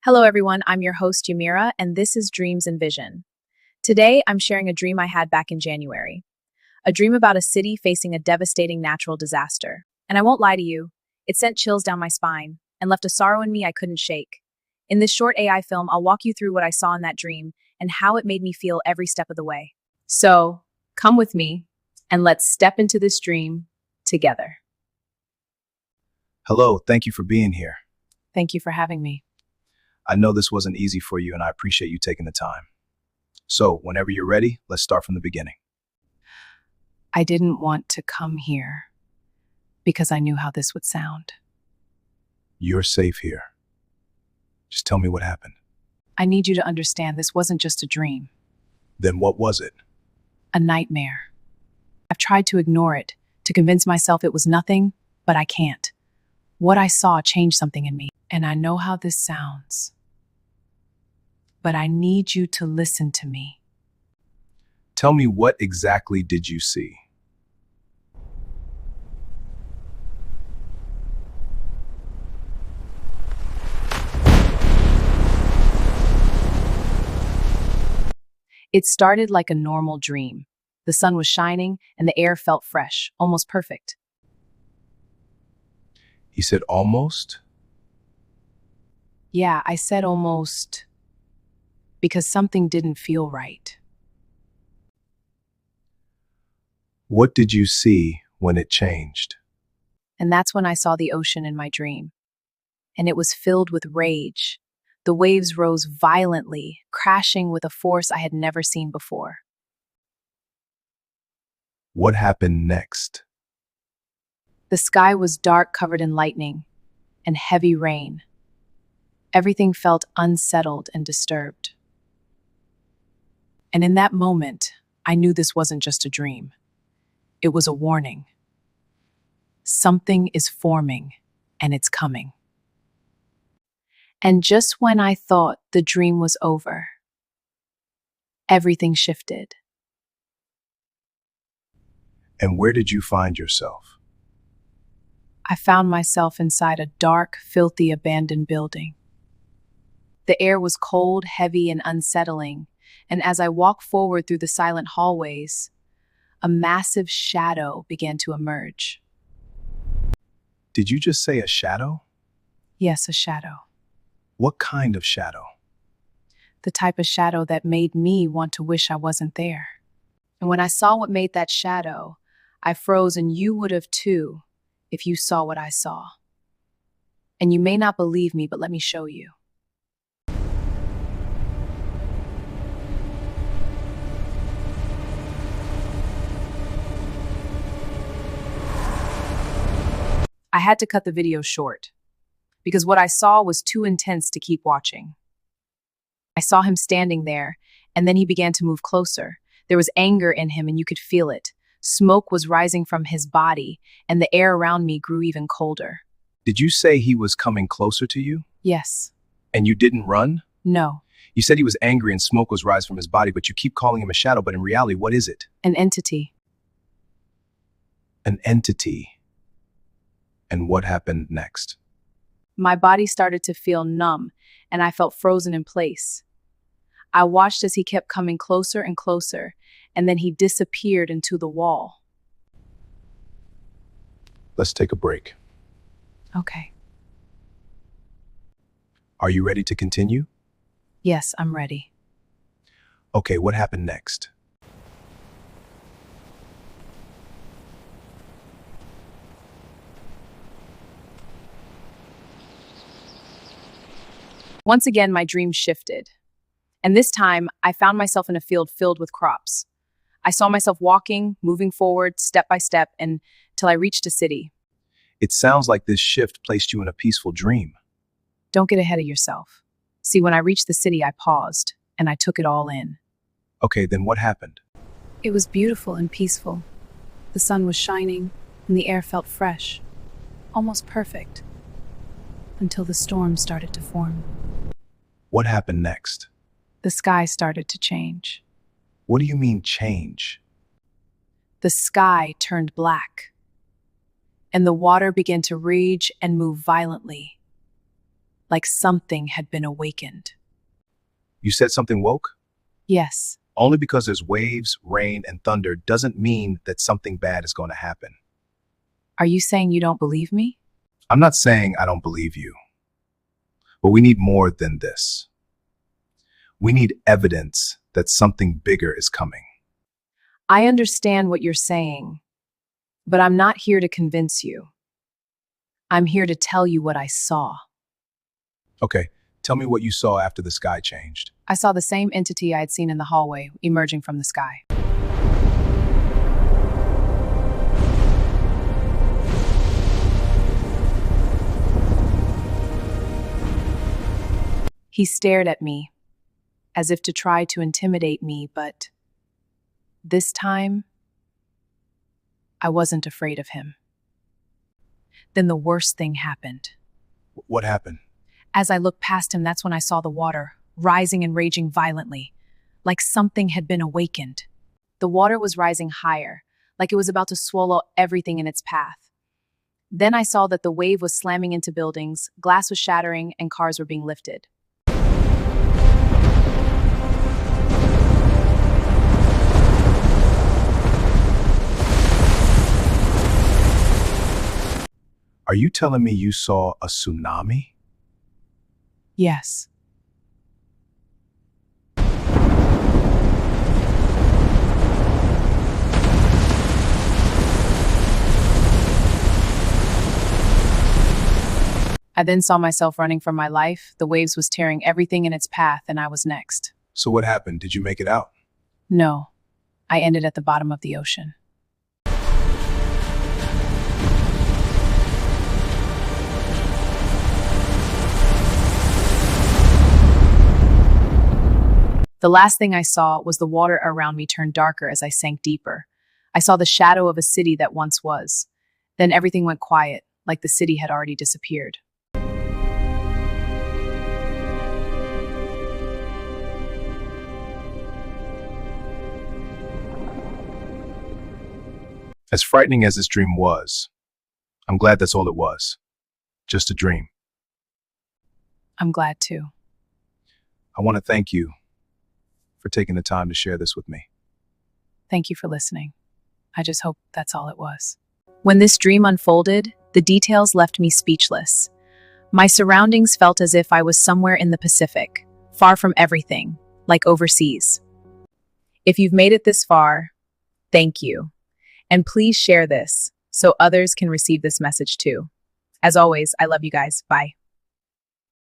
Hello, everyone. I'm your host, Yumira, and this is Dreams and Vision. Today, I'm sharing a dream I had back in January. A dream about a city facing a devastating natural disaster. And I won't lie to you, it sent chills down my spine and left a sorrow in me I couldn't shake. In this short AI film, I'll walk you through what I saw in that dream and how it made me feel every step of the way. So, come with me and let's step into this dream together. Hello, thank you for being here. Thank you for having me. I know this wasn't easy for you, and I appreciate you taking the time. So, whenever you're ready, let's start from the beginning. I didn't want to come here because I knew how this would sound. You're safe here. Just tell me what happened. I need you to understand this wasn't just a dream, Then what was it? a nightmare. I've tried to ignore it, to convince myself it was nothing, but I can't. What I saw changed something in me, and I know how this sounds. But I need you to listen to me. Tell me, what exactly did you see? It started like a normal dream. The sun was shining, and the air felt fresh, almost perfect. He said almost? Yeah, I said almost because something didn't feel right. What did you see when it changed? And that's when I saw the ocean in my dream. And it was filled with rage. The waves rose violently, crashing with a force I had never seen before. What happened next? The sky was dark, covered in lightning and heavy rain. Everything felt unsettled and disturbed. And in that moment, I knew this wasn't just a dream. It was a warning. Something is forming, and it's coming. And just when I thought the dream was over, everything shifted. And where did you find yourself? I found myself inside a dark, filthy, abandoned building. The air was cold, heavy, and unsettling, and as I walked forward through the silent hallways, a massive shadow began to emerge. Did you just say a shadow? Yes, a shadow. What kind of shadow? The type of shadow that made me want to wish I wasn't there. And when I saw what made that shadow, I froze, and you would have too if you saw what I saw. And you may not believe me, but let me show you. I had to cut the video short because what I saw was too intense to keep watching. I saw him standing there, and then he began to move closer. There was anger in him, and you could feel it. Smoke was rising from his body, and the air around me grew even colder. Did you say he was coming closer to you? Yes. And you didn't run? No. You said he was angry and smoke was rising from his body, but you keep calling him a shadow, but in reality, what is it? An entity. An entity. And what happened next? My body started to feel numb, and I felt frozen in place. I watched as he kept coming closer and closer, and then he disappeared into the wall. Let's take a break. Okay. Are you ready to continue? Yes, I'm ready. Okay, what happened next? Once again, my dream shifted. And this time, I found myself in a field filled with crops. I saw myself walking, moving forward, step by step, until I reached a city. It sounds like this shift placed you in a peaceful dream. Don't get ahead of yourself. See, when I reached the city, I paused, and I took it all in. Okay, then what happened? It was beautiful and peaceful. The sun was shining, and the air felt fresh, almost perfect, until the storm started to form. What happened next? The sky started to change. What do you mean change? The sky turned black, and the water began to rage and move violently. like something had been awakened. You said something woke? Yes. Only because there's waves, rain, and thunder doesn't mean that something bad is going to happen. Are you saying you don't believe me? I'm not saying I don't believe you, but we need more than this. We need evidence that something bigger is coming. I understand what you're saying, but I'm not here to convince you. I'm here to tell you what I saw. Okay, tell me what you saw after the sky changed. I saw the same entity I had seen in the hallway emerging from the sky. He stared at me, as if to try to intimidate me, but this time, I wasn't afraid of him. Then the worst thing happened. What happened? As I looked past him, that's when I saw the water, rising and raging violently, like something had been awakened. The water was rising higher, like it was about to swallow everything in its path. Then I saw that the wave was slamming into buildings, glass was shattering, and cars were being lifted. Are you telling me you saw a tsunami? Yes. I then saw myself running for my life. The waves was tearing everything in its path, and I was next. So what happened? Did you make it out? No, I ended at the bottom of the ocean. The last thing I saw was the water around me turn darker as I sank deeper. I saw the shadow of a city that once was. Then everything went quiet, like the city had already disappeared. As frightening as this dream was, I'm glad that's all it was. Just a dream. I'm glad too. I want to thank you for taking the time to share this with me. Thank you for listening. I just hope that's all it was. When this dream unfolded, the details left me speechless. My surroundings felt as if I was somewhere in the Pacific, far from everything, like overseas. If you've made it this far, thank you. And please share this so others can receive this message too. As always, I love you guys. Bye.